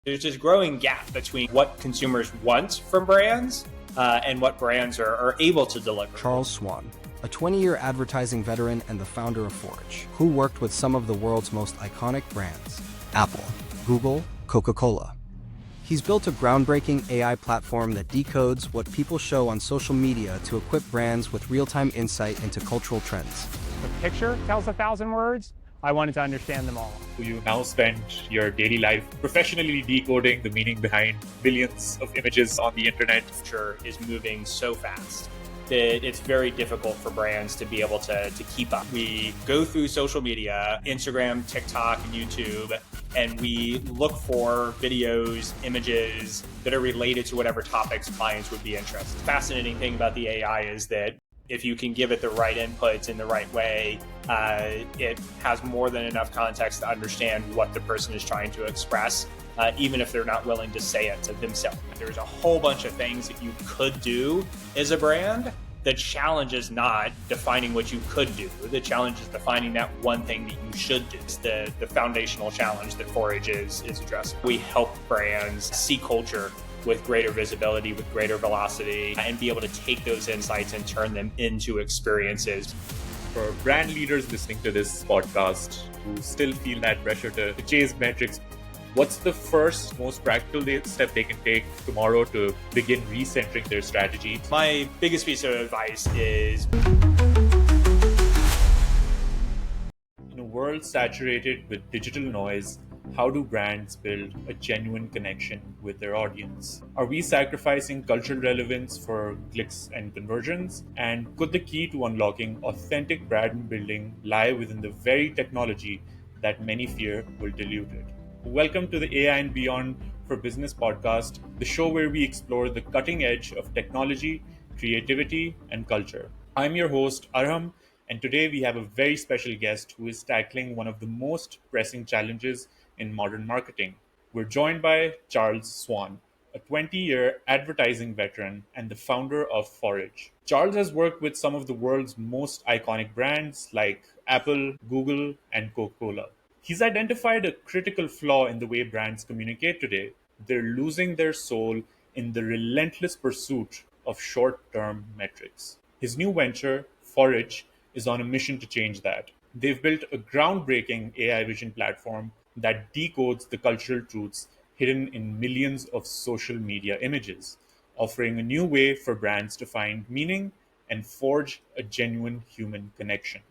There's this growing gap between what consumers want from brands and what brands are able to deliver. Charles Swan, a 20-year advertising veteran and the founder of Forage, who worked with some of the world's most iconic brands: Apple, Google, Coca-Cola. He's built a groundbreaking AI platform that decodes what people show on social media to equip brands with real-time insight into cultural trends. A picture tells 1,000 words. I wanted to understand them all. You now spend your daily life professionally decoding the meaning behind billions of images on the internet. Culture is moving so fast that it's very difficult for brands to be able to keep up. We go through social media, Instagram, TikTok, and YouTube, and we look for videos, images that are related to whatever topics clients would be interested. The fascinating thing about the AI is that if you can give it the right inputs in the right way, it has more than enough context to understand what the person is trying to express, even if they're not willing to say it to themselves. There's a whole bunch of things that you could do as a brand. The challenge is not defining what you could do. The challenge is defining that one thing that you should do. It's the foundational challenge that Forage is addressing. We help brands see culture with greater visibility, with greater velocity, and be able to take those insights and turn them into experiences. For brand leaders listening to this podcast who still feel that pressure to chase metrics, what's the first, most practical step they can take tomorrow to begin recentering their strategy? My biggest piece of advice is, in a world saturated with digital noise, how do brands build a genuine connection with their audience? Are we sacrificing cultural relevance for clicks and conversions? And could the key to unlocking authentic brand building lie within the very technology that many fear will dilute it? Welcome to the AI and Beyond for Business podcast, the show where we explore the cutting edge of technology, creativity, and culture. I'm your host, Arham, and today we have a very special guest who is tackling one of the most pressing challenges in modern marketing. We're joined by Charles Swan, a 20-year advertising veteran and the founder of Forage. Charles has worked with some of the world's most iconic brands like Apple, Google, and Coca-Cola. He's identified a critical flaw in the way brands communicate today. They're losing their soul in the relentless pursuit of short-term metrics. His new venture, Forage, is on a mission to change that. They've built a groundbreaking AI vision platform that decodes the cultural truths hidden in millions of social media images, offering a new way for brands to find meaning and forge a genuine human connection.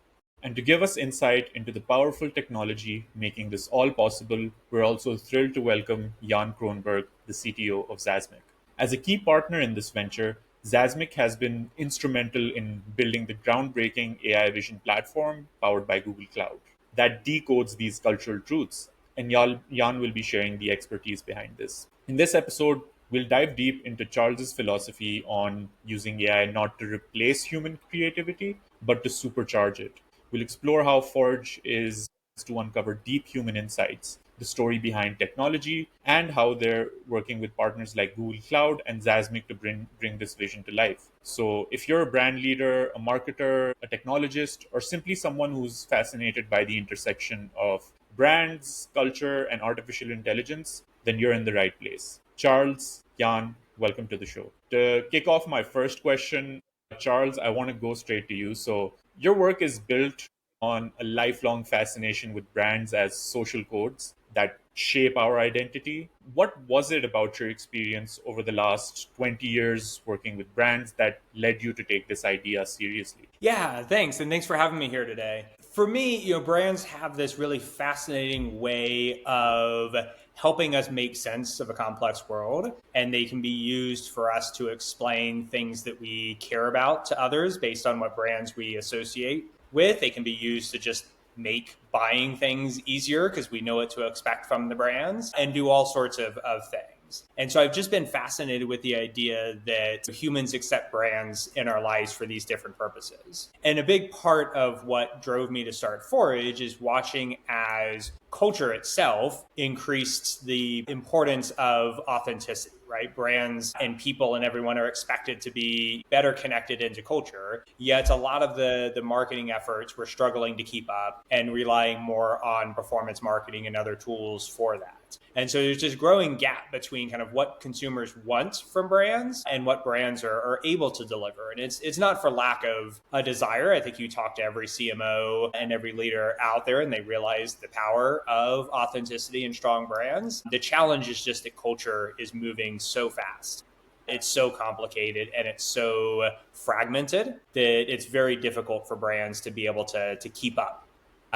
And to give us insight into the powerful technology making this all possible, we're also thrilled to welcome Yann, the CTO of Zazmic. As a key partner in this venture, Zazmic has been instrumental in building the groundbreaking AI vision platform powered by Google Cloud that decodes these cultural truths. And Yann will be sharing the expertise behind this. In this episode, we'll dive deep into Charles's philosophy on using AI not to replace human creativity, but to supercharge it. We'll explore how Forge is to uncover deep human insights, the story behind technology, and how they're working with partners like Google Cloud and Zazmic to bring this vision to life. So if you're a brand leader, a marketer, a technologist, or simply someone who's fascinated by the intersection of brands, culture, and artificial intelligence, then you're in the right place. Charles, Yann, welcome to the show. To kick off my first question, Charles, I want to go straight to you. So your work is built on a lifelong fascination with brands as social codes that shape our identity. What was it about your experience over the last 20 years working with brands that led you to take this idea seriously? Yeah, thanks. And thanks for having me here today. For me, brands have this really fascinating way of helping us make sense of a complex world, and they can be used for us to explain things that we care about to others based on what brands we associate with. They can be used to just make buying things easier because we know what to expect from the brands, and do all sorts of things. And so I've just been fascinated with the idea that humans accept brands in our lives for these different purposes. And a big part of what drove me to start Forage is watching as culture itself increased the importance of authenticity, right? Brands and people and everyone are expected to be better connected into culture. Yet a lot of the marketing efforts were struggling to keep up and relying more on performance marketing and other tools for that. And so there's this growing gap between kind of what consumers want from brands and what brands are able to deliver. And it's not for lack of a desire. I think you talk to every CMO and every leader out there and they realize the power of authenticity and strong brands. The challenge is just that culture is moving so fast. It's so complicated and it's so fragmented that it's very difficult for brands to be able to keep up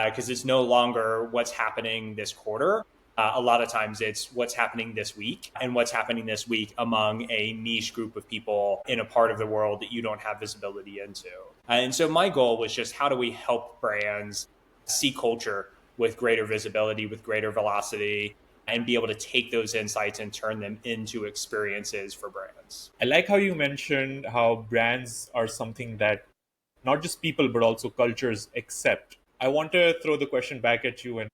because it's no longer what's happening this quarter. A lot of times it's what's happening this week and what's happening this week among a niche group of people in a part of the world that you don't have visibility into. And so my goal was just how do we help brands see culture with greater visibility, with greater velocity, and be able to take those insights and turn them into experiences for brands. I like how you mentioned how brands are something that not just people, but also cultures accept. I want to throw the question back at you and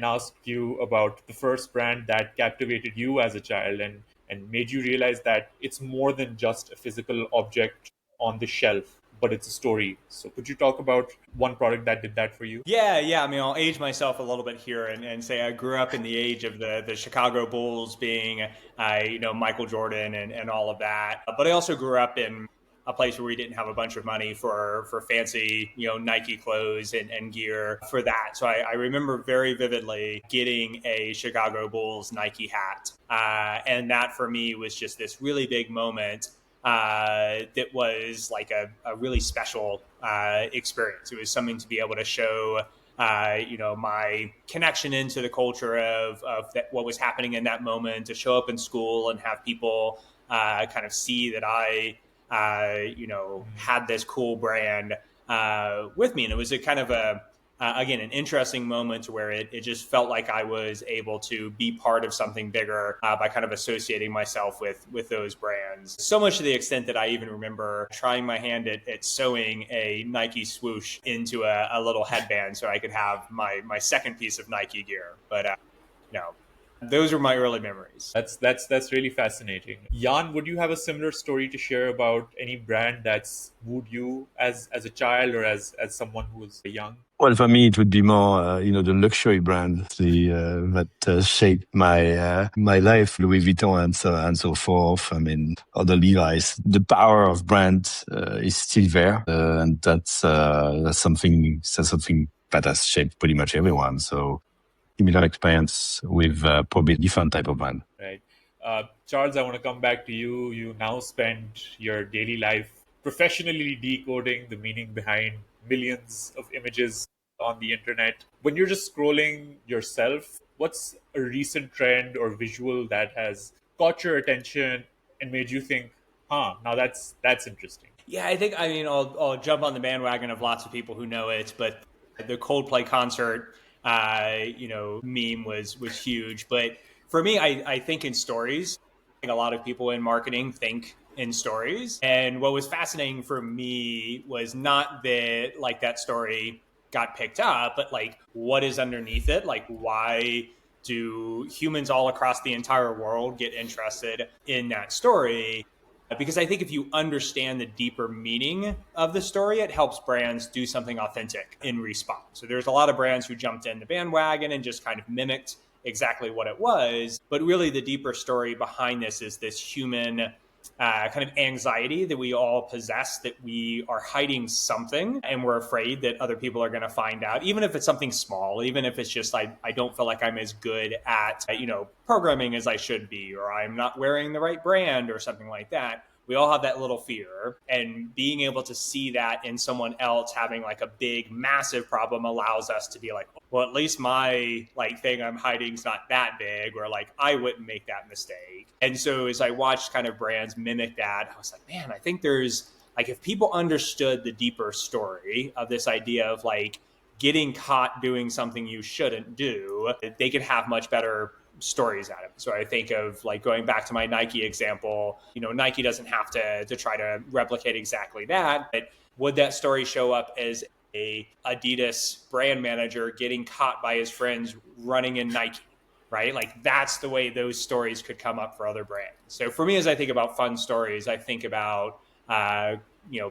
ask you about the first brand that captivated you as a child and made you realize that it's more than just a physical object on the shelf, but it's a story. So could you talk about one product that did that for you? Yeah. I mean, I'll age myself a little bit here and say I grew up in the age of the Chicago Bulls being, Michael Jordan and all of that. But I also grew up in a place where we didn't have a bunch of money for fancy, Nike clothes and gear for that. So I remember very vividly getting a Chicago Bulls Nike hat. And that for me was just this really big moment that was like a really special experience. It was something to be able to show my connection into the culture of what was happening in that moment, to show up in school and have people kind of see that I had this cool brand with me. And it was a kind of again, an interesting moment where it just felt like I was able to be part of something bigger by kind of associating myself with those brands. So much to the extent that I even remember trying my hand at sewing a Nike swoosh into a little headband so I could have my second piece of Nike gear. But those were my early memories. That's really fascinating. Yann, would you have a similar story to share about any brand that's moved you as a child or as someone who was young? Well, for me, it would be more, the luxury brand, that shaped my life, Louis Vuitton and so forth. I mean, or the Levi's. The power of brand is still there, and that's something that has shaped pretty much everyone. So, similar experience with probably a different type of brand. Right. Charles, I want to come back to you. You now spend your daily life professionally decoding the meaning behind millions of images on the internet. When you're just scrolling yourself, what's a recent trend or visual that has caught your attention and made you think, now that's interesting? Yeah, I'll jump on the bandwagon of lots of people who know it, but the Coldplay concert meme was huge. But for me, I think in stories. I think a lot of people in marketing think in stories. And what was fascinating for me was not that that story got picked up, but what is underneath it? Why do humans all across the entire world get interested in that story? Because I think if you understand the deeper meaning of the story, it helps brands do something authentic in response. So there's a lot of brands who jumped in the bandwagon and just kind of mimicked exactly what it was. But really the deeper story behind this is this human kind of anxiety that we all possess, that we are hiding something and we're afraid that other people are going to find out, even if it's something small, even if it's just I don't feel like I'm as good at programming as I should be, or I'm not wearing the right brand or something like that. We all have that little fear, and being able to see that in someone else having a big, massive problem allows us to be well, at least my thing I'm hiding is not that big, or I wouldn't make that mistake. And so as I watched kind of brands mimic that, I was like, man, I think there's if people understood the deeper story of this idea of getting caught doing something you shouldn't do, they could have much better stories out of it. So I think of going back to my Nike example, Nike doesn't have to try to replicate exactly that, but would that story show up as a Adidas brand manager getting caught by his friends running in Nike, right? Like that's the way those stories could come up for other brands. So for me, as I think about fun stories, I think about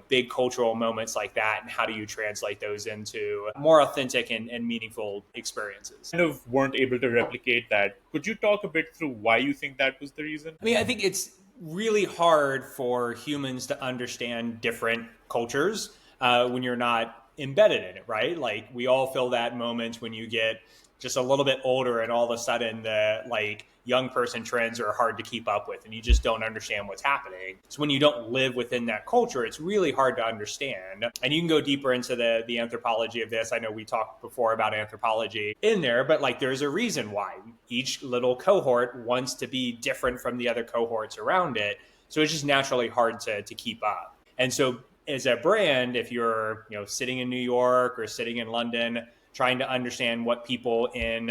big cultural moments like that, and how do you translate those into more authentic and meaningful experiences. Kind of weren't able to replicate that. Could you talk a bit through why you think that was the reason? I mean, I think it's really hard for humans to understand different cultures when you're not embedded in it, right? Like we all feel that moment when you get just a little bit older and all of a sudden the young person trends are hard to keep up with and you just don't understand what's happening. So when you don't live within that culture, it's really hard to understand. And you can go deeper into the anthropology of this. I know we talked before about anthropology in there, but there's a reason why each little cohort wants to be different from the other cohorts around it. So it's just naturally hard to keep up. And so as a brand, if you're sitting in New York or sitting in London, trying to understand what people in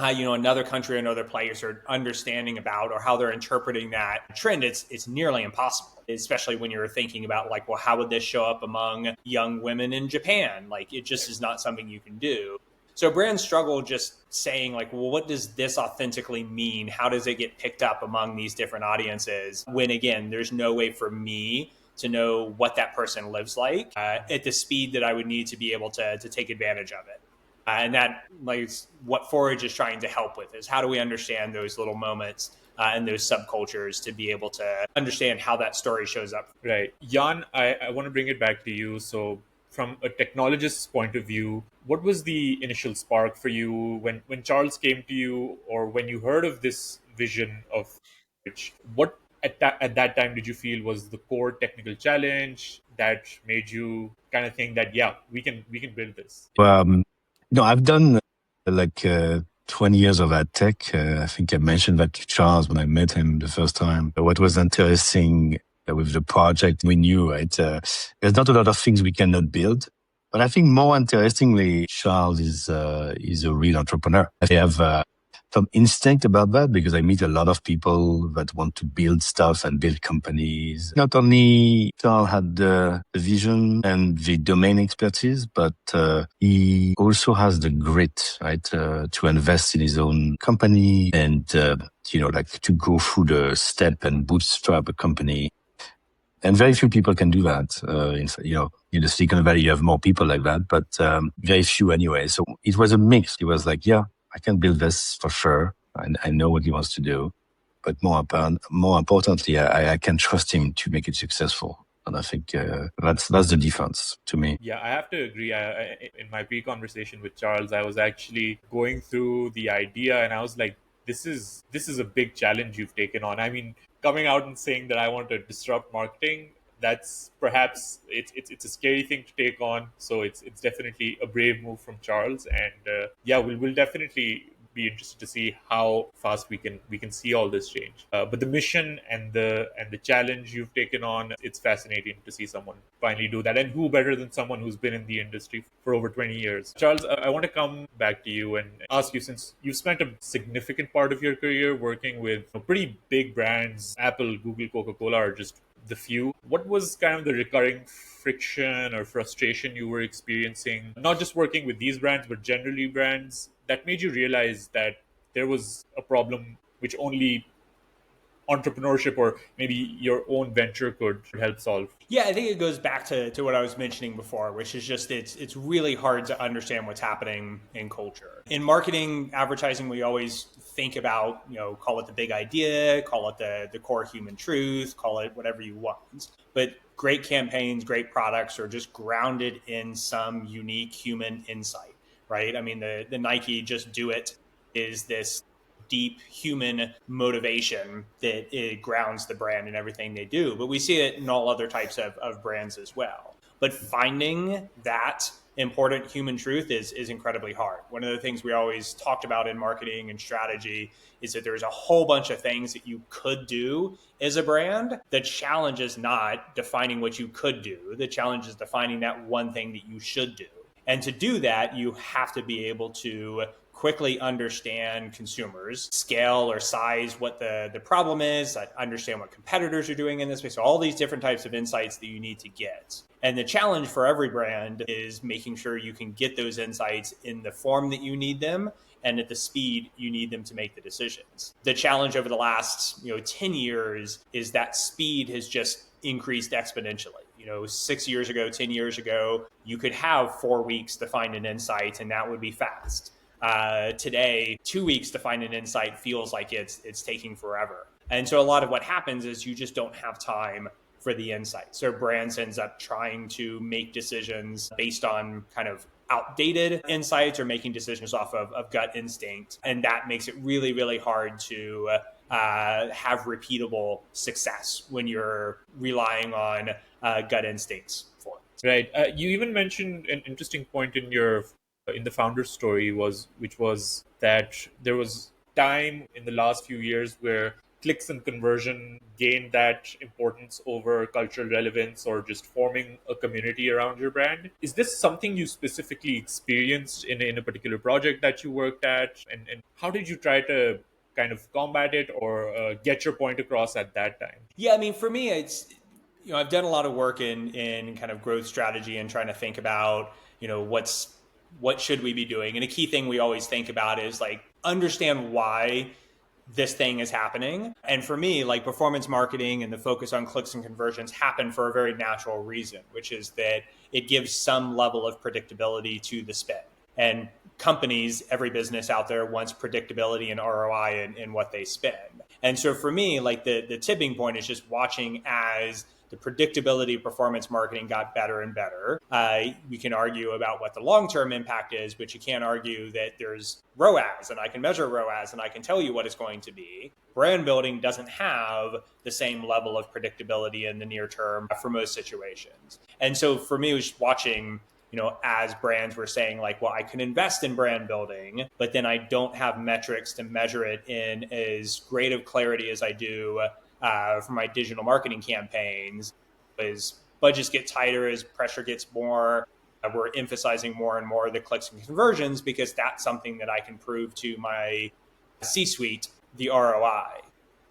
another country or another place are understanding about or how they're interpreting that trend, it's nearly impossible, especially when you're thinking about how would this show up among young women in Japan? It just is not something you can do. So brands struggle just saying what does this authentically mean? How does it get picked up among these different audiences? When again, there's no way for me to know what that person lives like at the speed that I would need to be able to take advantage of it. And that is what Forage is trying to help with, is how do we understand those little moments and those subcultures to be able to understand how that story shows up. Right. Yann, I want to bring it back to you. So from a technologist's point of view, what was the initial spark for you when Charles came to you, or when you heard of this vision of Forage? What at that time did you feel was the core technical challenge that made you kind of think that we can build this? I've done 20 years of ad tech. I think I mentioned that to Charles when I met him the first time. What was interesting with the project, we knew, right? There's not a lot of things we cannot build. But I think more interestingly, Charles is a real entrepreneur. I have some instinct about that because I meet a lot of people that want to build stuff and build companies. Not only Charles had the vision and the domain expertise, but he also has the grit, right, to invest in his own company and, to go through the step and bootstrap a company. And very few people can do that. In the Silicon Valley, you have more people like that, but very few anyway. So it was a mix. It was I can build this for sure. I know what he wants to do, but more importantly, I can trust him to make it successful. And I think that's the difference to me. Yeah, I have to agree. In my pre-conversation with Charles, I was actually going through the idea, and I was like, "This is a big challenge you've taken on." I mean, coming out and saying that I want to disrupt marketing, that's perhaps it's a scary thing to take on. So it's definitely a brave move from Charles, and we'll definitely be interested to see how fast we can see all this change. But the mission and the challenge you've taken on, it's fascinating to see someone finally do that. And who better than someone who's been in the industry for over 20 years? Charles, I want to come back to you and ask you, since you've spent a significant part of your career working with pretty big brands, Apple, Google, Coca-Cola are just the few. What was kind of the recurring friction or frustration you were experiencing, not just working with these brands, but generally brands, that made you realize that there was a problem which only entrepreneurship or maybe your own venture could help solve? Yeah, I think it goes back to what I was mentioning before, which is just it's really hard to understand what's happening in culture. In marketing, advertising, we always think about, call it the big idea, call it the core human truth, call it whatever you want. But great campaigns, great products are just grounded in some unique human insight, right? I mean, the Nike Just Do It is this deep human motivation that it grounds the brand and everything they do. But we see it in all other types of brands as well. But finding that important human truth is incredibly hard. One of the things we always talked about in marketing and strategy is that there's a whole bunch of things that you could do as a brand. The challenge is not defining what you could do. The challenge is defining that one thing that you should do. And to do that, you have to be able to quickly understand consumers, scale or size what the problem is, understand what competitors are doing in this space. So all these different types of insights that you need to get. And the challenge for every brand is making sure you can get those insights in the form that you need them and at the speed you need them to make the decisions. The challenge over the last 10 years is that speed has just increased exponentially. 6 years ago, 10 years ago, you could have 4 weeks to find an insight and that would be fast. Today, 2 weeks to find an insight feels like it's taking forever. And so a lot of what happens is you just don't have time for the insight. So brands ends up trying to make decisions based on kind of outdated insights or making decisions off of gut instinct. And that makes it really, really hard to have repeatable success when you're relying on gut instincts for it. Right. You even mentioned an interesting point in the founder's story which was that there was time in the last few years where clicks and conversion gained that importance over cultural relevance or just forming a community around your brand. Is this something you specifically experienced in a particular project that you worked at? And how did you try to kind of combat it or get your point across at that time? Yeah, I mean, for me, it's, I've done a lot of work in kind of growth strategy and trying to think about, what should we be doing? And a key thing we always think about is like, understand why this thing is happening. And for me, like performance marketing and the focus on clicks and conversions happen for a very natural reason, which is that it gives some level of predictability to the spend. And companies, every business out there wants predictability and ROI in what they spend. And so for me, like the tipping point is just watching as the predictability of performance marketing got better and better. We can argue about what the long-term impact is, but you can't argue that there's ROAS and I can measure ROAS and I can tell you what it's going to be. Brand building doesn't have the same level of predictability in the near term for most situations. And so for me, it was watching, as brands were saying like, well, I can invest in brand building, but then I don't have metrics to measure it in as great of clarity as I do for my digital marketing campaigns. As budgets get tighter, as pressure gets more, we're emphasizing more and more the clicks and conversions because that's something that I can prove to my C-suite, the ROI.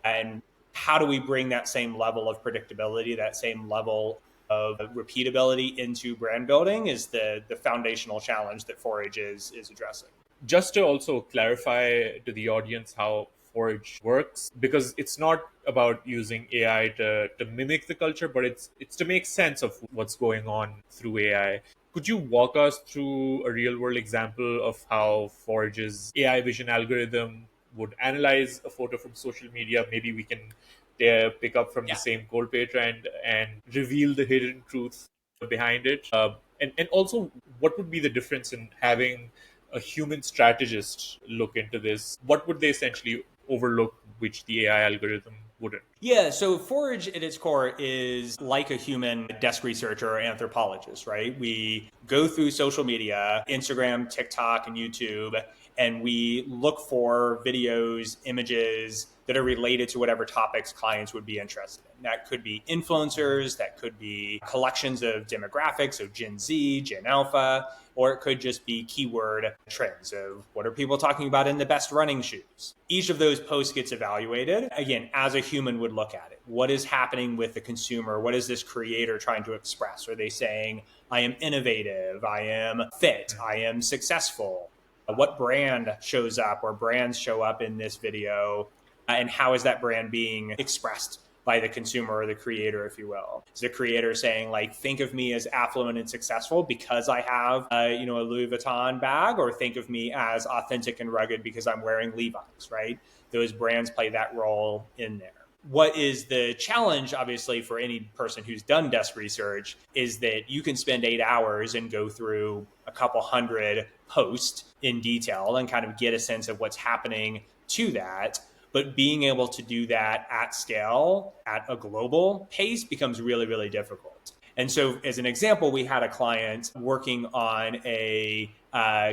And how do we bring that same level of predictability, that same level of repeatability into brand building is the foundational challenge that Forage is addressing. Just to also clarify to the audience how Forage works, because it's not about using AI to mimic the culture, but it's to make sense of what's going on through AI. Could you walk us through a real-world example of how Forage's AI vision algorithm would analyze a photo from social media? Maybe we can pick up from the same Coldpay trend and reveal the hidden truth behind it. And also, what would be the difference in having a human strategist look into this? What would they essentially overlook which the AI algorithm wouldn't? Yeah, so Forage at its core is like a human desk researcher or anthropologist, right? We go through social media, Instagram, TikTok, and YouTube, and we look for videos, images that are related to whatever topics clients would be interested in. That could be influencers, that could be collections of demographics, so Gen Z, Gen Alpha, or it could just be keyword trends of what are people talking about in the best running shoes. Each of those posts gets evaluated, again, as a human would look at it. What is happening with the consumer? What is this creator trying to express? Are they saying, I am innovative, I am fit, I am successful? What brand shows up or brands show up in this video? And how is that brand being expressed by the consumer or the creator, if you will? Is the creator saying like, think of me as affluent and successful because I have a Louis Vuitton bag, or think of me as authentic and rugged because I'm wearing Levi's, right? Those brands play that role in there. What is the challenge, obviously, for any person who's done desk research is that you can spend 8 hours and go through a couple hundred posts in detail and kind of get a sense of what's happening to that. But being able to do that at scale, at a global pace, becomes really, really difficult. And so as an example, we had a client working on a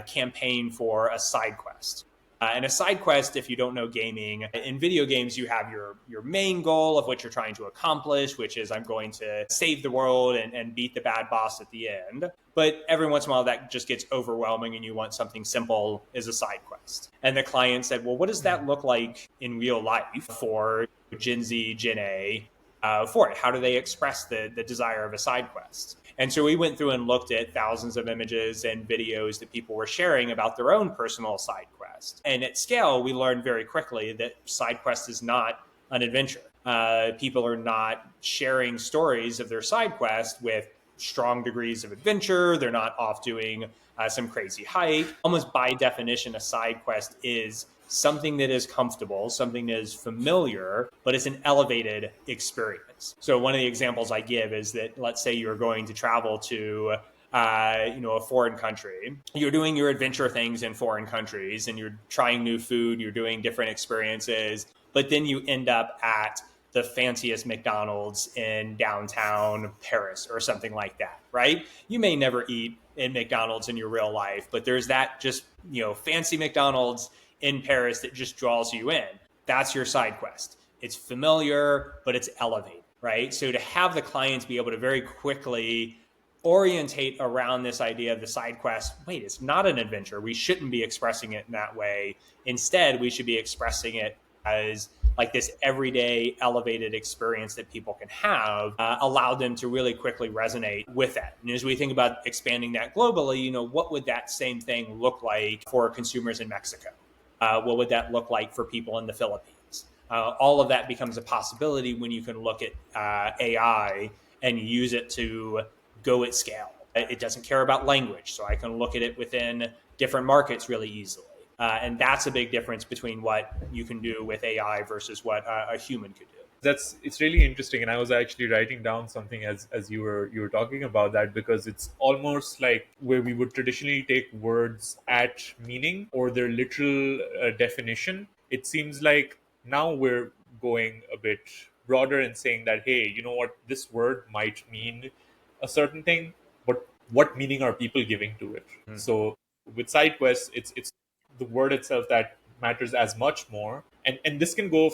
campaign for a side quest. And a side quest, if you don't know gaming, in video games, you have your main goal of what you're trying to accomplish, which is I'm going to save the world and beat the bad boss at the end. But every once in a while, that just gets overwhelming and you want something simple as a side quest. And the client said, well, what does that look like in real life for Gen Z, Gen A, for it? How do they express the desire of a side quest? And so we went through and looked at thousands of images and videos that people were sharing about their own personal side quest. And at scale, we learned very quickly that side quest is not an adventure. People are not sharing stories of their side quest with strong degrees of adventure. They're not off doing some crazy hike. Almost by definition, a side quest is something that is comfortable, something that is familiar, but it's an elevated experience. So one of the examples I give is that, let's say you're going to travel to a foreign country. You're doing your adventure things in foreign countries and you're trying new food, you're doing different experiences, but then you end up at the fanciest McDonald's in downtown Paris or something like that, right? You may never eat in McDonald's in your real life, but there's that just, fancy McDonald's in Paris that just draws you in. That's your side quest. It's familiar, but it's elevated, right? So to have the clients be able to very quickly orientate around this idea of the side quest, wait, it's not an adventure. We shouldn't be expressing it in that way. Instead, we should be expressing it as like this everyday elevated experience that people can have, allow them to really quickly resonate with that. And as we think about expanding that globally, what would that same thing look like for consumers in Mexico? What would that look like for people in the Philippines? All of that becomes a possibility when you can look at AI and use it to go at scale. It doesn't care about language, so I can look at it within different markets really easily. And that's a big difference between what you can do with AI versus what a human could do. It's really interesting, and I was actually writing down something as you were talking about that, because it's almost like where we would traditionally take words at meaning or their literal definition. It seems like now we're going a bit broader and saying that, hey, you know what, this word might mean a certain thing, but what meaning are people giving to it? So with side quests, it's the word itself that matters as much more, and this can go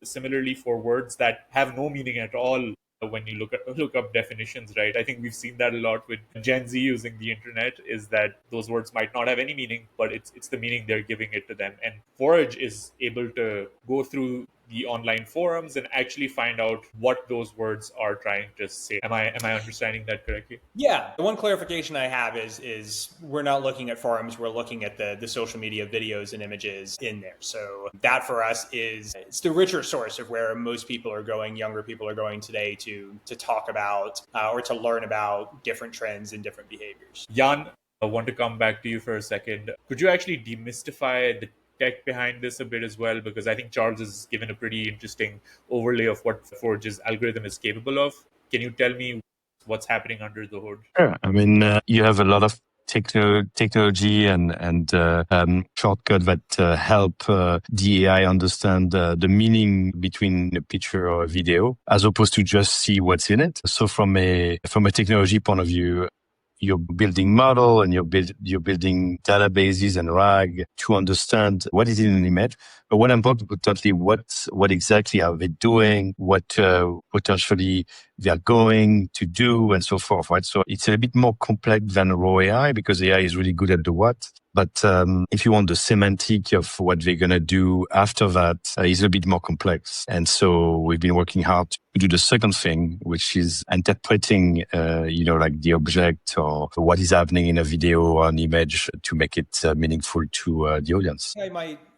similarly for words that have no meaning at all when you look up definitions, right? I think we've seen that a lot with Gen Z using the internet, is that those words might not have any meaning, but it's the meaning they're giving it to them. And Forage is able to go through the online forums and actually find out what those words are trying to say. Am I understanding that correctly? Yeah. The one clarification I have is we're not looking at forums, we're looking at the social media videos and images in there. So that for us it's the richer source of where most people are going, younger people are going today to talk about or to learn about different trends and different behaviors. Yann, I want to come back to you for a second. Could you actually demystify the tech behind this a bit as well? Because I think Charles has given a pretty interesting overlay of what Forage's algorithm is capable of. Can you tell me what's happening under the hood? Sure. I mean, you have a lot of technology and shortcut that help the AI understand the meaning between a picture or a video, as opposed to just see what's in it. So from a technology point of view, you're building model and you're building databases and RAG to understand what is in an image. But what I'm talking about, totally, what exactly are they doing, what potentially they are going to do, and so forth, right? So it's a bit more complex than raw AI, because AI is really good at the what. But if you want the semantic of what they're going to do after that, is a bit more complex. And so we've been working hard to do the second thing, which is interpreting, like the object or what is happening in a video or an image to make it meaningful to the audience.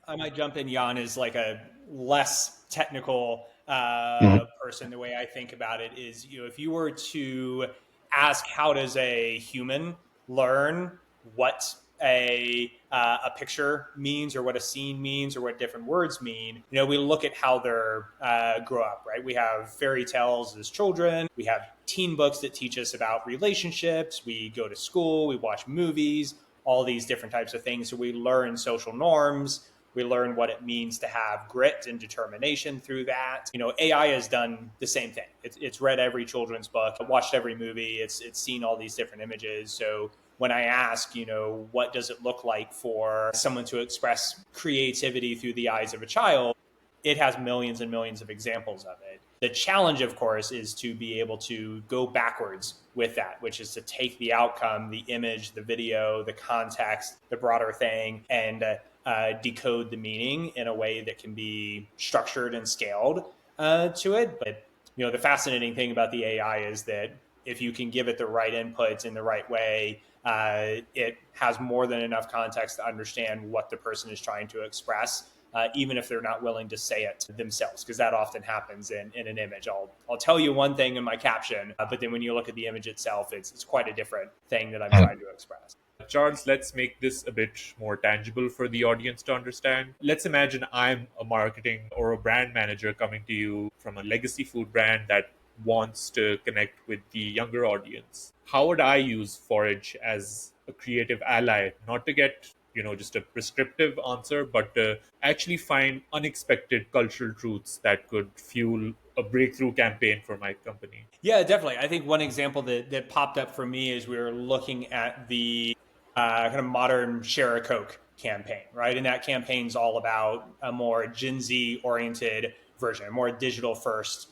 I might jump in. Yann is like a less technical person. The way I think about it is, if you were to ask how does a human learn what a picture means or what a scene means or what different words mean, we look at how they're grow up, right? We have fairy tales as children. We have teen books that teach us about relationships. We go to school, we watch movies, all these different types of things. So we learn social norms. We learn what it means to have grit and determination through that. AI has done the same thing. It's read every children's book, watched every movie. It's seen all these different images. So when I ask, what does it look like for someone to express creativity through the eyes of a child, it has millions and millions of examples of it. The challenge, of course, is to be able to go backwards with that, which is to take the outcome, the image, the video, the context, the broader thing, and decode the meaning in a way that can be structured and scaled to it. But the fascinating thing about the AI is that if you can give it the right inputs in the right way, it has more than enough context to understand what the person is trying to express, even if they're not willing to say it themselves, because that often happens in an image. I'll tell you one thing in my caption, but then when you look at the image itself, it's quite a different thing that I'm trying to express. Charles, let's make this a bit more tangible for the audience to understand. Let's imagine I'm a marketing or a brand manager coming to you from a legacy food brand that wants to connect with the younger audience. How would I use Forage as a creative ally, not to get just a prescriptive answer, but to actually find unexpected cultural truths that could fuel a breakthrough campaign for my company? Yeah, definitely. I think one example that popped up for me is we were looking at the kind of modern Share a Coke campaign, right? And that campaign's all about a more Gen Z oriented version, a more digital first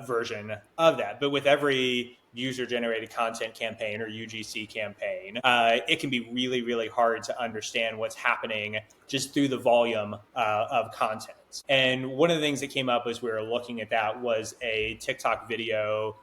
version of that. But with every user generated content campaign or UGC campaign, it can be really, really hard to understand what's happening just through the volume of content. And one of the things that came up as we were looking at that was a TikTok video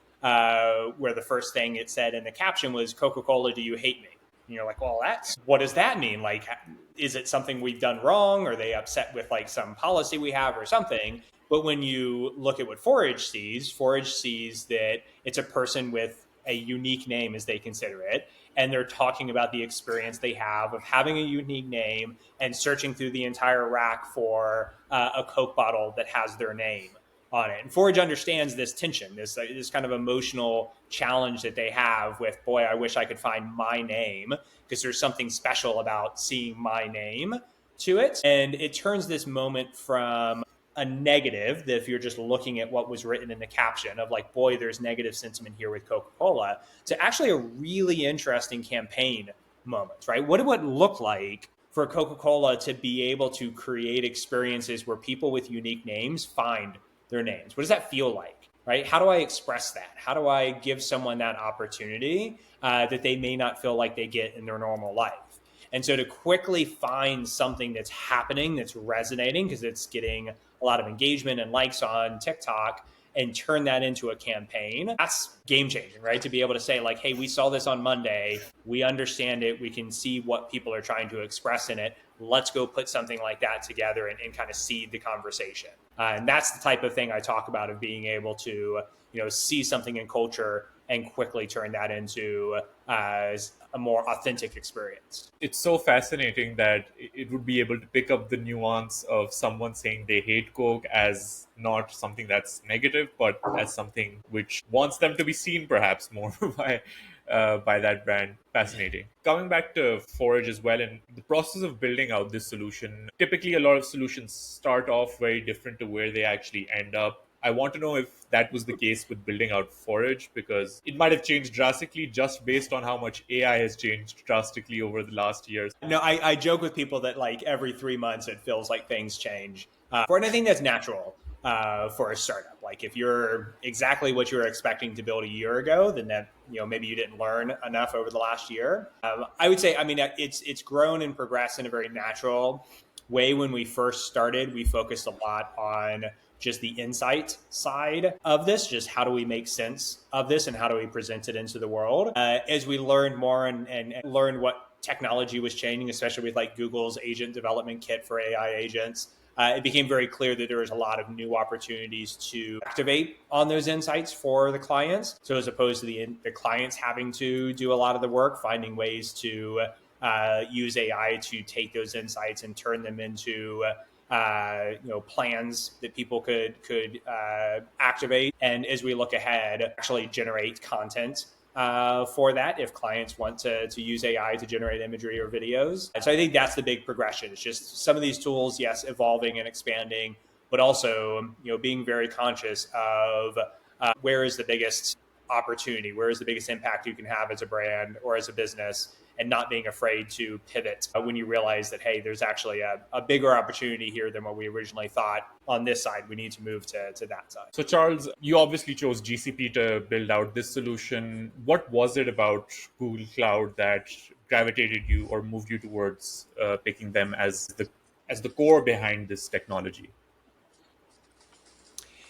where the first thing it said in the caption was, "Coca-Cola, do you hate me?" And you're like, well, what does that mean? Like, is it something we've done wrong? Are they upset with like some policy we have or something? But when you look at what Forage sees that it's a person with a unique name, as they consider it. And they're talking about the experience they have of having a unique name and searching through the entire rack for a Coke bottle that has their name on it. And Forage understands this tension, this kind of emotional challenge that they have with, boy, I wish I could find my name, because there's something special about seeing my name to it. And it turns this moment from a negative, that if you're just looking at what was written in the caption of like, boy, there's negative sentiment here with Coca-Cola, to actually a really interesting campaign moment, right? What would it look like for Coca-Cola to be able to create experiences where people with unique names find their names? What does that feel like, right? How do I express that? How do I give someone that opportunity that they may not feel like they get in their normal life? And so to quickly find something that's happening, that's resonating, because it's getting a lot of engagement and likes on TikTok, and turn that into a campaign, that's game changing, right? To be able to say like, hey, we saw this on Monday, we understand it, we can see what people are trying to express in it. Let's go put something like that together and kind of seed the conversation. And that's the type of thing I talk about, of being able to, see something in culture and quickly turn that into a more authentic experience. It's so fascinating that it would be able to pick up the nuance of someone saying they hate Coke as not something that's negative, but as something which wants them to be seen perhaps more by that brand. Fascinating. Coming back to Forage as well, in the process of building out this solution, typically a lot of solutions start off very different to where they actually end up. I want to know if that was the case with building out Forage, because it might have changed drastically just based on how much AI has changed drastically over the last years. No, I joke with people that like every 3 months it feels like things change. And I think that's natural for a startup. Like if you're exactly what you were expecting to build a year ago, then that, maybe you didn't learn enough over the last year. I would say, it's grown and progressed in a very natural way. When we first started, we focused a lot on just the insight side of this, just how do we make sense of this and how do we present it into the world. As we learned more and learned what technology was changing, especially with like Google's agent development kit for AI agents, it became very clear that there was a lot of new opportunities to activate on those insights for the clients. So as opposed to the clients having to do a lot of the work, finding ways to use AI to take those insights and turn them into plans that people could activate. And as we look ahead, actually generate content for that if clients want to use AI to generate imagery or videos. And so I think that's the big progression. It's just some of these tools, yes, evolving and expanding, but also being very conscious of where is the biggest opportunity, where is the biggest impact you can have as a brand or as a business, and not being afraid to pivot when you realize that, hey, there's actually a bigger opportunity here than what we originally thought on this side. We need to move to that side. So Charles, you obviously chose GCP to build out this solution. What was it about Google Cloud that gravitated you or moved you towards picking them as the core behind this technology?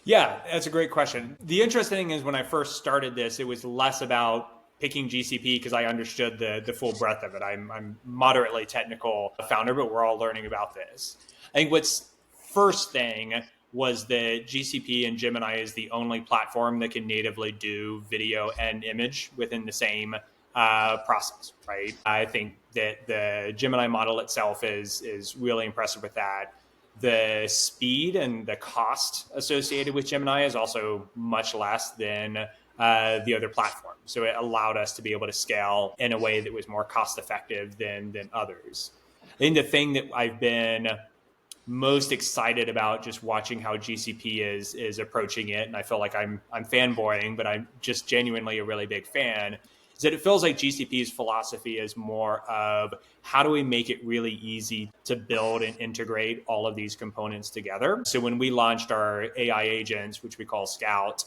Yeah, that's a great question. The interesting thing is when I first started this, it was less about picking GCP because I understood the full breadth of it. I'm moderately technical founder, but we're all learning about this. I think what's first thing was that GCP and Gemini is the only platform that can natively do video and image within the same process, right? I think that the Gemini model itself is really impressive with that. The speed and the cost associated with Gemini is also much less than the other platforms. So it allowed us to be able to scale in a way that was more cost effective than others. I think the thing that I've been most excited about just watching how GCP is approaching it, and I feel like I'm fanboying, but I'm just genuinely a really big fan, is that it feels like GCP's philosophy is more of how do we make it really easy to build and integrate all of these components together. So when we launched our AI agents, which we call Scout,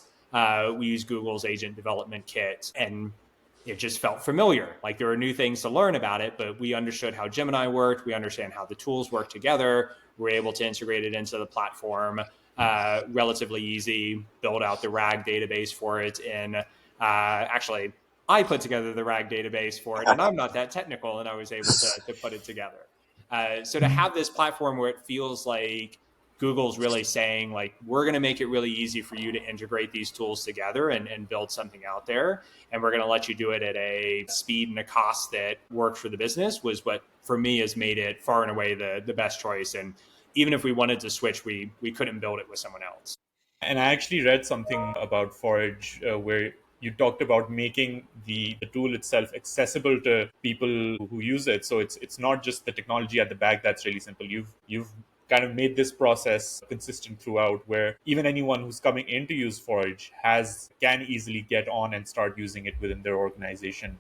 we use Google's agent development kit, and it just felt familiar. Like there were new things to learn about it, but we understood how Gemini worked. We understand how the tools work together. We're able to integrate it into the platform relatively easy, build out the RAG database for it. And actually, I put together the RAG database for it, and I'm not that technical, and I was able to put it together. So to have this platform where it feels like Google's really saying, like, we're going to make it really easy for you to integrate these tools together and build something out there. And we're going to let you do it at a speed and a cost that works for the business was what, for me, has made it far and away the best choice. And even if we wanted to switch, we couldn't build it with someone else. And I actually read something about Forage where you talked about making the tool itself accessible to people who use it. So it's not just the technology at the back that's really simple. You've kind of made this process consistent throughout, where even anyone who's coming in to use Forage can easily get on and start using it within their organization.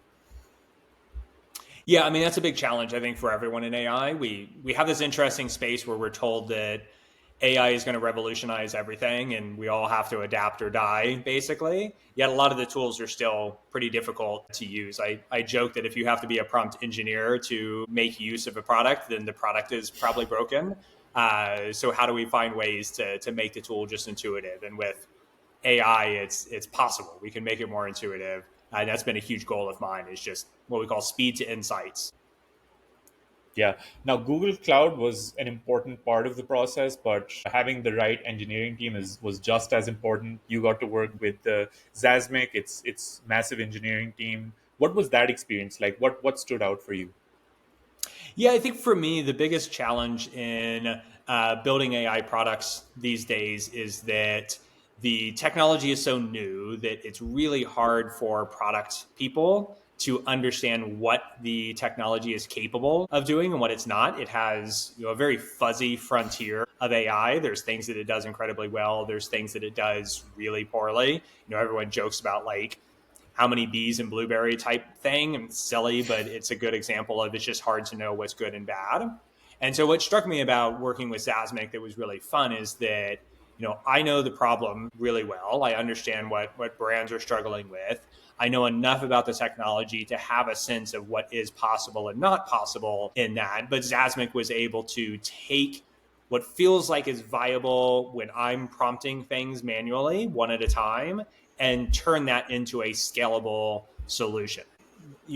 Yeah, I mean, that's a big challenge, I think, for everyone in AI. We have this interesting space where we're told that AI is going to revolutionize everything and we all have to adapt or die, basically. Yet a lot of the tools are still pretty difficult to use. I joke that if you have to be a prompt engineer to make use of a product, then the product is probably broken. So how do we find ways to make the tool just intuitive? And with AI, it's possible. We can make it more intuitive. And that's been a huge goal of mine, is just what we call speed to insights. Yeah. Now, Google Cloud was an important part of the process, but having the right engineering team was just as important. You got to work with Zazmic, its massive engineering team. What was that experience like? What stood out for you? Yeah, I think for me, the biggest challenge in building AI products these days is that the technology is so new that it's really hard for product people to understand what the technology is capable of doing and what it's not. It has a very fuzzy frontier of AI. There's things that it does incredibly well. There's things that it does really poorly. Everyone jokes about like how many bees and blueberry type thing. And it's silly, but it's a good example of it's just hard to know what's good and bad. And so what struck me about working with Zazmic that was really fun is that, I know the problem really well. I understand what brands are struggling with. I know enough about the technology to have a sense of what is possible and not possible in that. But Zazmic was able to take what feels like is viable when I'm prompting things manually, one at a time, and turn that into a scalable solution.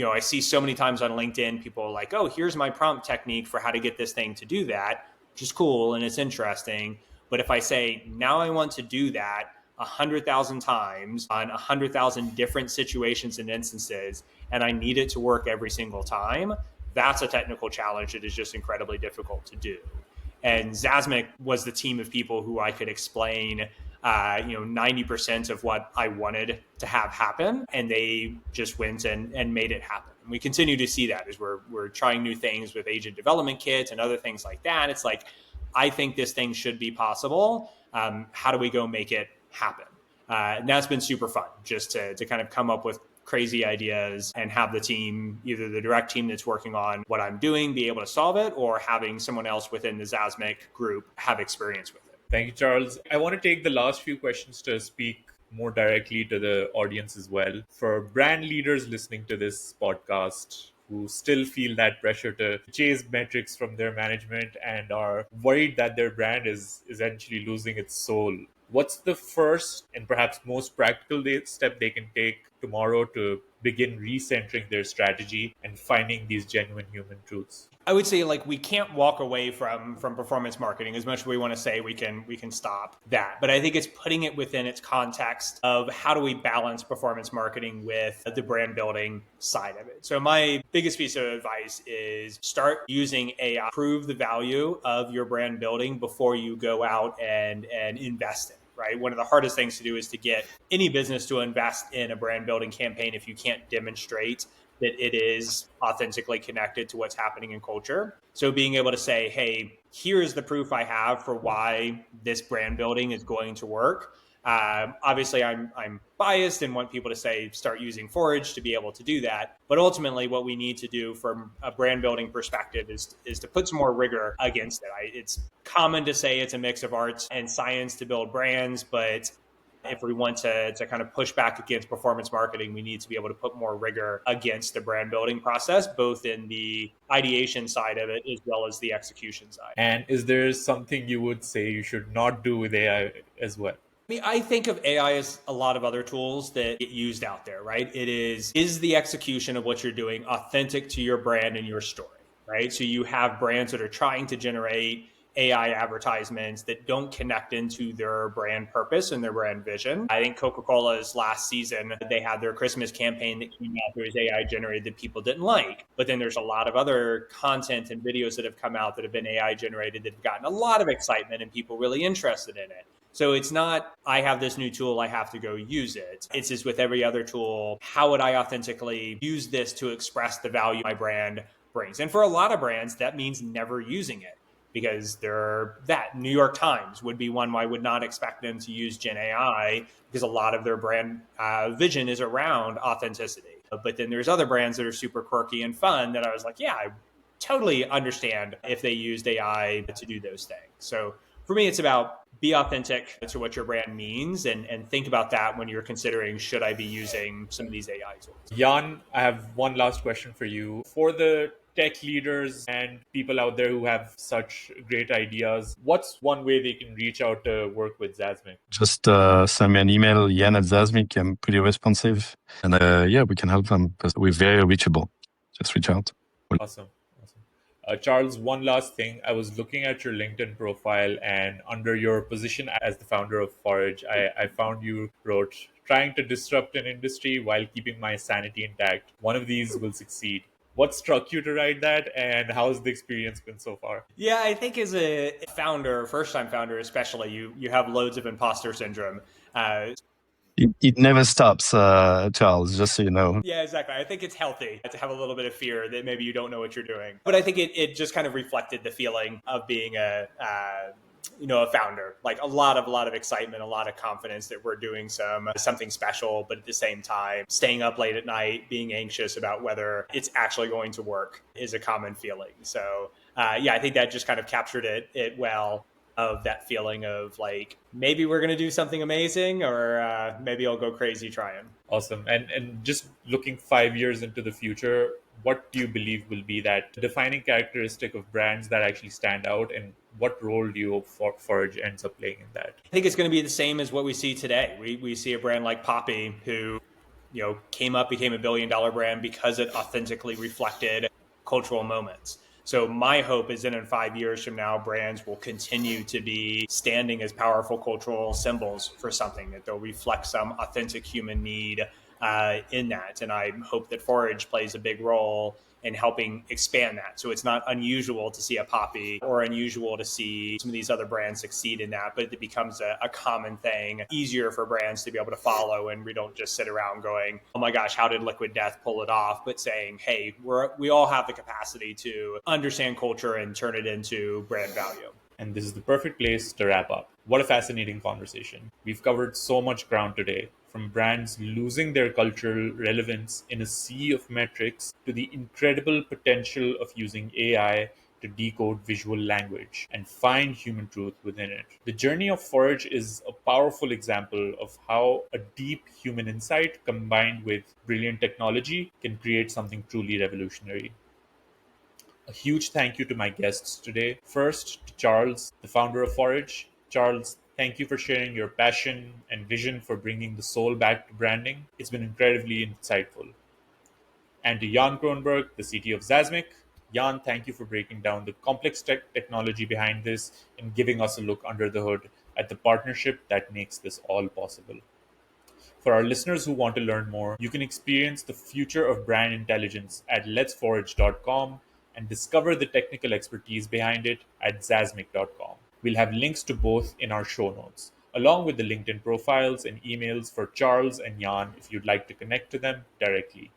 I see so many times on LinkedIn, people are like, oh, here's my prompt technique for how to get this thing to do that, which is cool and it's interesting. But if I say, now I want to do that 100,000 times on 100,000 different situations and instances, and I need it to work every single time, that's a technical challenge that is just incredibly difficult to do. And Zazmic was the team of people who I could explain 90% of what I wanted to have happen, and they just went and made it happen. And we continue to see that as we're trying new things with agent development kits and other things like that. It's like, I think this thing should be possible. How do we go make it happen? And that's been super fun, just to kind of come up with crazy ideas and have the team, either the direct team that's working on what I'm doing, be able to solve it, or having someone else within the Zazmic group have experience with it. Thank you, Charles. I want to take the last few questions to speak more directly to the audience as well. For brand leaders listening to this podcast who still feel that pressure to chase metrics from their management and are worried that their brand is essentially losing its soul, what's the first and perhaps most practical step they can take tomorrow to begin recentering their strategy and finding these genuine human truths? I would say we can't walk away from performance marketing as much as we want to say we can stop that. But I think it's putting it within its context of how do we balance performance marketing with the brand building side of it. So my biggest piece of advice is start using AI, prove the value of your brand building before you go out and invest in it. Right? One of the hardest things to do is to get any business to invest in a brand building campaign if you can't demonstrate that it is authentically connected to what's happening in culture. So being able to say, hey, here's the proof I have for why this brand building is going to work. Obviously, I'm biased and want people to say start using Forage to be able to do that. But ultimately, what we need to do from a brand building perspective is to put some more rigor against it. It's common to say it's a mix of arts and science to build brands, but if we want to kind of push back against performance marketing, we need to be able to put more rigor against the brand building process, both in the ideation side of it as well as the execution side. And is there something you would say you should not do with AI as well? I think of AI as a lot of other tools that get used out there, right? It is the execution of what you're doing authentic to your brand and your story, right? So you have brands that are trying to generate AI advertisements that don't connect into their brand purpose and their brand vision. I think Coca-Cola's last season, they had their Christmas campaign that came out that was AI generated that people didn't like. But then there's a lot of other content and videos that have come out that have been AI generated that have gotten a lot of excitement and people really interested in it. So it's not, I have this new tool, I have to go use it. It's just with every other tool, how would I authentically use this to express the value my brand brings? And for a lot of brands, that means never using it, because New York Times would be one where I would not expect them to use Gen AI, because a lot of their brand vision is around authenticity. But then there's other brands that are super quirky and fun that I was like, yeah, I totally understand if they used AI to do those things. So for me, it's about be authentic to what your brand means and think about that when you're considering, should I be using some of these AI tools? Yann, I have one last question for you. For the tech leaders and people out there who have such great ideas, what's one way they can reach out to work with Zazmic? Just send me an email, Yann at Zazmic. I'm pretty responsive. And we can help them because we're very reachable. Just reach out. Awesome. Charles, one last thing. I was looking at your LinkedIn profile, and under your position as the founder of Forage, I found you wrote, trying to disrupt an industry while keeping my sanity intact. One of these will succeed. What struck you to write that, and how's the experience been so far? Yeah, I think as a founder, first-time founder especially, you have loads of imposter syndrome. It never stops, Charles, just so you know. Yeah, exactly. I think it's healthy to have a little bit of fear that maybe you don't know what you're doing. But I think it just kind of reflected the feeling of being a founder, like a lot of excitement, a lot of confidence that we're doing something special, but at the same time, staying up late at night, being anxious about whether it's actually going to work is a common feeling. So I think that just kind of captured it well, of that feeling of like, maybe we're going to do something amazing, or maybe I'll go crazy trying. Awesome. And just looking 5 years into the future, what do you believe will be that defining characteristic of brands that actually stand out, and what role do you hope Forage ends up playing in that? I think it's going to be the same as what we see today. We see a brand like Poppy who, became a $1 billion brand because it authentically reflected cultural moments. So my hope is that in 5 years from now, brands will continue to be standing as powerful cultural symbols for something, that they'll reflect some authentic human need in that. And I hope that Forage plays a big role in helping expand that. So it's not unusual to see a Poppy or unusual to see some of these other brands succeed in that, but it becomes a common thing, easier for brands to be able to follow. And we don't just sit around going, oh my gosh, how did Liquid Death pull it off? But saying, hey, we all have the capacity to understand culture and turn it into brand value. And this is the perfect place to wrap up. What a fascinating conversation. We've covered so much ground today, from brands losing their cultural relevance in a sea of metrics to the incredible potential of using AI to decode visual language and find human truth within it. The journey of Forage is a powerful example of how a deep human insight combined with brilliant technology can create something truly revolutionary. A huge thank you to my guests today. First, to Charles, the founder of Forage. Charles, thank you for sharing your passion and vision for bringing the soul back to branding. It's been incredibly insightful. And to Yann Kronberg, the CTO of Zazmic. Yann, thank you for breaking down the complex technology behind this and giving us a look under the hood at the partnership that makes this all possible. For our listeners who want to learn more, you can experience the future of brand intelligence at letsforage.com and discover the technical expertise behind it at zazmic.com. We'll have links to both in our show notes, along with the LinkedIn profiles and emails for Charles and Yann if you'd like to connect to them directly.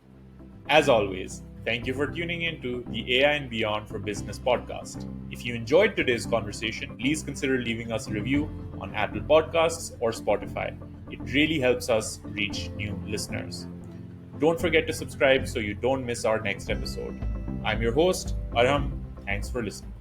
As always, thank you for tuning in to the AI and Beyond for Business podcast. If you enjoyed today's conversation, please consider leaving us a review on Apple Podcasts or Spotify. It really helps us reach new listeners. Don't forget to subscribe so you don't miss our next episode. I'm your host, Arham. Thanks for listening.